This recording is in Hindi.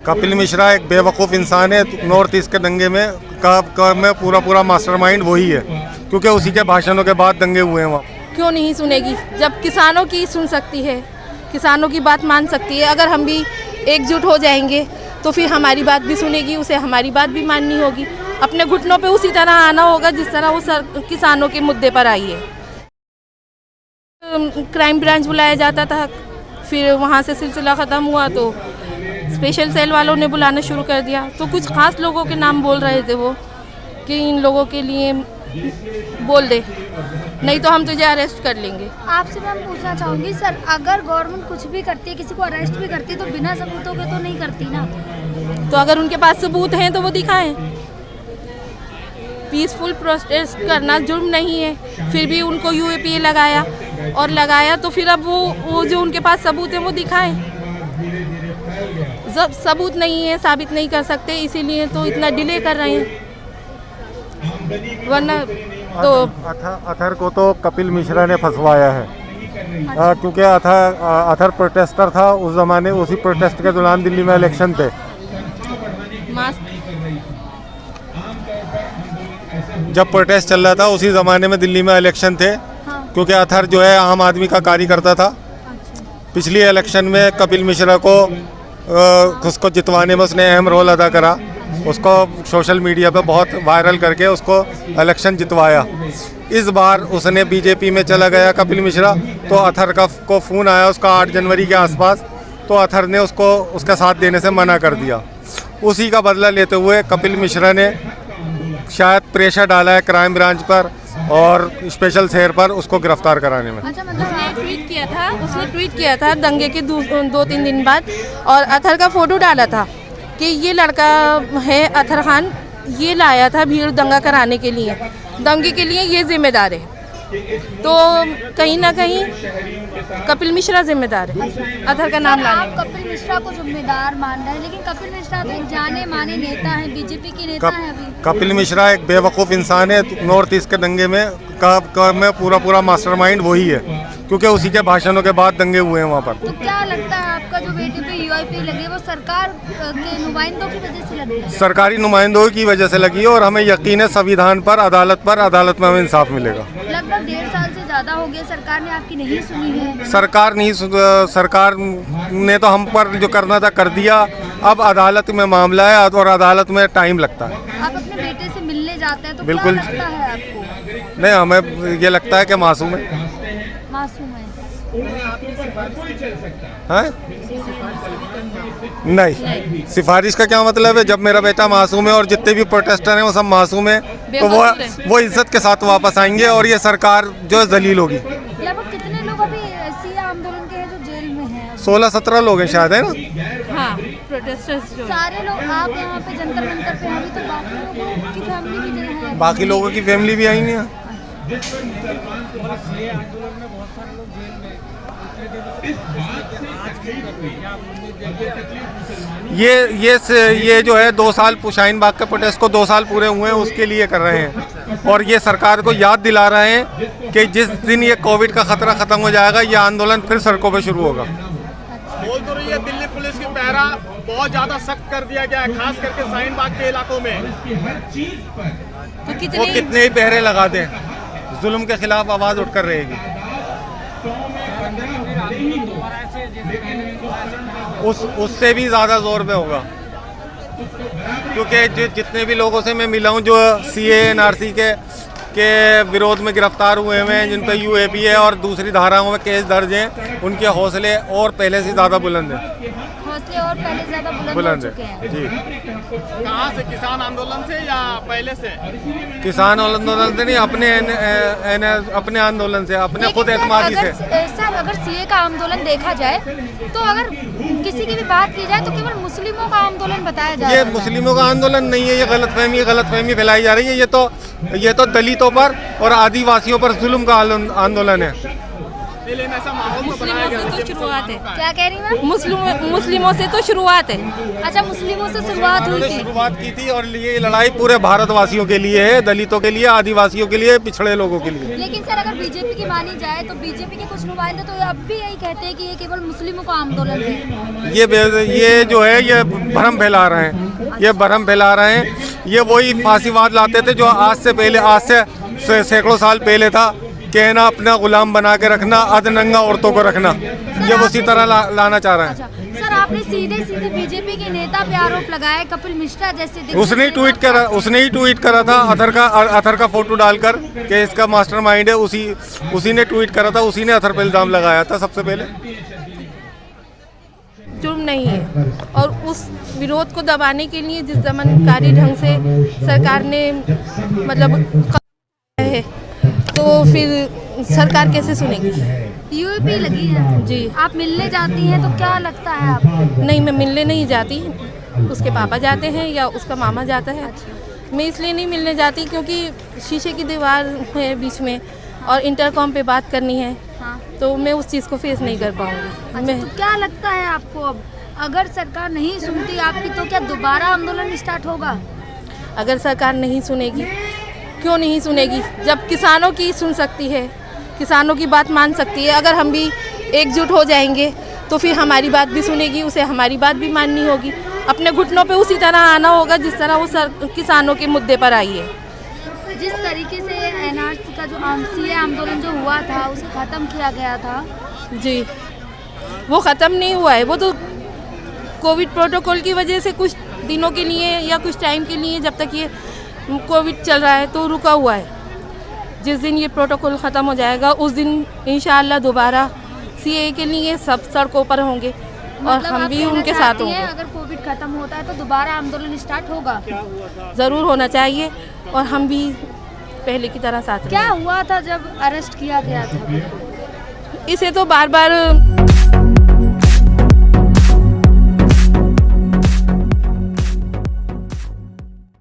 कपिल मिश्रा एक बेवकूफ़ इंसान है। नॉर्थ ईस्ट के दंगे में पूरा मास्टरमाइंड वही है, क्योंकि उसी के भाषणों के बाद दंगे हुए हैं वहाँ। क्यों नहीं सुनेगी, जब किसानों की सुन सकती है, किसानों की बात मान सकती है। अगर हम भी एकजुट हो जाएंगे तो फिर हमारी बात भी सुनेगी, उसे हमारी बात भी माननी होगी। अपने घुटनों पे उसी तरह आना होगा जिस तरह वो किसानों के मुद्दे पर आई है। क्राइम ब्रांच बुलाया जाता था, फिर वहाँ से सिलसिला ख़त्म हुआ तो स्पेशल सेल वालों ने बुलाना शुरू कर दिया। तो कुछ खास लोगों के नाम बोल रहे थे वो कि इन लोगों के लिए बोल दे, नहीं तो हम तुझे अरेस्ट कर लेंगे। आपसे मैं पूछना चाहूँगी सर, अगर गवर्नमेंट कुछ भी करती है, किसी को अरेस्ट भी करती है, तो बिना सबूतों के तो नहीं करती ना। तो अगर उनके पास सबूत हैं तो वो दिखाएं। पीसफुल प्रोटेस्ट करना जुर्म नहीं है, फिर भी उनको यूएपीए लगाया तो फिर अब वो जो उनके पास सबूत है वो दिखाएं। जब सबूत नहीं है, साबित नहीं कर सकते, इसीलिए तो इतना डिले कर रहे हैं, वरना तो अथर को तो कपिल मिश्रा ने फंसवाया है। क्योंकि अथर प्रोटेस्टर था उस ज़माने, उसी प्रोटेस्ट के दौरान दिल्ली में इलेक्शन थे। जब प्रोटेस्ट चल रहा था उसी ज़माने में दिल्ली में इलेक्शन थे। क्योंकि अथर जो है आम आदमी का कार्यकर्ता था। पिछली इलेक्शन में कपिल मिश्रा को उसको जितवाने में उसने अहम रोल अदा करा। उसको सोशल मीडिया पे बहुत वायरल करके उसको इलेक्शन जितवाया। इस बार उसने बीजेपी में चला गया कपिल मिश्रा, तो अथर को फ़ोन आया उसका 8 जनवरी के आसपास, तो अथर ने उसको उसका साथ देने से मना कर दिया। उसी का बदला लेते हुए कपिल मिश्रा ने शायद प्रेशर डाला है क्राइम ब्रांच पर और स्पेशल सेल पर उसको गिरफ्तार कराने में। अच्छा, मतलब उसने ट्वीट किया था दंगे के 2-3 दिन बाद, और अथर का फोटो डाला था कि ये लड़का है अथर खान, ये लाया था भीड़ दंगा कराने के लिए, दंगे के लिए ये जिम्मेदार है। तो कहीं ना कहीं कपिल मिश्रा जिम्मेदार है अथर का नाम लाने में। आप कपिल मिश्रा को जिम्मेदार मान रहे हैं, लेकिन कपिल मिश्रा तो एक जाने माने नेता हैं, बीजेपी के नेता हैं अभी। कपिल मिश्रा एक बेवकूफ़ इंसान है। नॉर्थ ईस्ट के दंगे में पूरा मास्टरमाइंड वही है, क्योंकि उसी के भाषणों के बाद दंगे हुए हैं वहाँ पर। तो क्या लगता है आपका जो बेटे पे यूआईपी लगी है वो सरकार के नुमाइंदों की वजह से लगी है? सरकारी नुमाइंदों की वजह से लगी है, और हमें यकीन है संविधान पर, अदालत में हमें इंसाफ मिलेगा। लगभग 1.5 साल से ज़्यादा हो गया, सरकार ने आपकी नहीं सुनी है। सरकार ने तो हम पर जो करना था कर दिया। अब अदालत में मामला है और अदालत में टाइम लगता है। आप अपने बेटे से मिलने जाते हैं तो बिल्कुल क्या लगता है आपको? नहीं, हमें ये लगता है कि मासूम है। मासूम है। नहीं, सिफारिश का क्या मतलब है? जब मेरा बेटा मासूम है और जितने भी प्रोटेस्टर हैं वो सब मासूम हैं, तो वो इज्जत के साथ वापस आएंगे और ये सरकार जो है जलील होगी। लगभग कितने लोग अभी सिया आंदोलन के हैं जो जेल में हैं? 16-17 लोग हैं शायद, है ना? हाँ, प्रोटेस्टर्स जो सारे लोग आप यहाँ पे जंतर मंतर पे अभी तो बाकी लोगों की फैमिली भी है। बाकी लोगों की फैमिली भी आई नहीं है। ये जो है 2 साल शाहीन बाग के प्रोटेस्ट को 2 साल पूरे हुए हैं, उसके लिए कर रहे हैं। और ये सरकार को याद दिला रहे हैं कि जिस दिन ये कोविड का खतरा खत्म हो जाएगा, ये आंदोलन फिर सड़कों पे शुरू होगा। बोल तो रही है दिल्ली पुलिस की पहरा बहुत ज़्यादा सख्त कर दिया गया है, खास करके शाहीन बाग के इलाकों में। तो वो कितने ही पहरे लगा दें, जुल्म के खिलाफ आवाज़ उठकर रहेगी। उससे भी ज़्यादा जोर पे होगा, क्योंकि जितने भी लोगों से मैं मिला हूँ जो CAA NRC के विरोध में गिरफ्तार हुए हैं, जिन पर यूएपी है और दूसरी धाराओं में केस दर्ज हैं, उनके हौसले और पहले से ज़्यादा बुलंद हैं। हौसले और पहले ज़्यादा बुलंद हो चुके हैं। जी। कहाँ से? किसान आंदोलन से या पहले से? किसान आंदोलन से नहीं, अपने आंदोलन से, अपने खुद एतमादी से। सर, अगर CAA का आंदोलन देखा जाए तो अगर किसी की भी बात की जाए तो केवल मुस्लिमों का आंदोलन बताया जाए। ये मुस्लिमों का आंदोलन नहीं है, ये गलतफहमी फैलाई जा रही है। ये तो दलितों पर और आदिवासियों पर जुल्म का आंदोलन है। मेले में ऐसा माहौल तो बनाया गया मुस्लिमों से तो शुरुआत है। क्या कह रही मैम? मुस्लिमों से तो शुरुआत है। अच्छा, मुस्लिमों से शुरुआत हुई उन्होंने थी। शुरुआत की थी और ये लड़ाई पूरे भारतवासियों के लिए है, दलितों के लिए, आदिवासियों के लिए, पिछड़े लोगों के लिए। लेकिन सर अगर बीजेपी की मानी जाए तो बीजेपी के कुछ नुमाइंदे तो अब भी यही कहते हैं कि ये केवल मुस्लिमों का आंदोलन है। ये जो है ये भ्रम फैला रहे हैं, ये भ्रम फैला रहे हैं। ये वही फांसीवाद लाते थे जो आज से सैकड़ों साल पहले था, कहना अपना गुलाम बना के रखना, अधनंगा औरतों को रखना, ये उसी तरह लाना चाह रहे हैं। अच्छा सर, आपने सीधे बीजेपी के नेता पे आरोप लगाया, कपिल मिश्रा जैसे उसने ही ट्वीट करा था अथर का फोटो डालकर कि इसका मास्टरमाइंड है, उसी ने ट्वीट करा था, उसी ने अथर पे इल्जाम लगाया था सबसे पहले। जुर्म नहीं है और उस विरोध को दबाने के लिए जिस दमनकारी ढंग से सरकार ने मतलब है तो फिर सरकार कैसे सुनेगी? यूपी लगी है जी। आप मिलने जाती हैं तो क्या लगता है आपको? नहीं, मैं मिलने नहीं जाती, उसके पापा जाते हैं या उसका मामा जाता है। मैं इसलिए नहीं मिलने जाती क्योंकि शीशे की दीवार है बीच में और इंटरकॉम पे बात करनी है। हाँ। तो मैं उस चीज़ को फेस नहीं कर पाऊँगी। अच्छा, तो क्या लगता है आपको अब अगर सरकार नहीं सुनती आपकी तो क्या दोबारा आंदोलन स्टार्ट होगा? अगर सरकार नहीं सुनेगी, क्यों नहीं सुनेगी? जब किसानों की सुन सकती है, किसानों की बात मान सकती है, अगर हम भी एकजुट हो जाएंगे तो फिर हमारी बात भी सुनेगी, उसे हमारी बात भी माननी होगी। अपने घुटनों पे उसी तरह आना होगा जिस तरह वो किसानों के मुद्दे पर आई है। जिस तरीके से एनआरसी का जो सीए आंदोलन जो हुआ था उसे ख़त्म किया गया था। जी, वो ख़त्म नहीं हुआ है, वो तो कोविड प्रोटोकॉल की वजह से कुछ दिनों के लिए या कुछ टाइम के लिए, जब तक ये कोविड चल रहा है तो रुका हुआ है। जिस दिन ये प्रोटोकॉल ख़त्म हो जाएगा उस दिन इंशाअल्लाह दोबारा सीए के लिए सब सड़कों पर होंगे और मतलब हम आप भी कहना उनके साथ चाहती हैं, होंगे। अगर कोविड खत्म होता है तो दोबारा आंदोलन स्टार्ट होगा? ज़रूर होना चाहिए और हम भी पहले की तरह साथ क्या हुआ था जब अरेस्ट किया गया था? इसे तो बार बार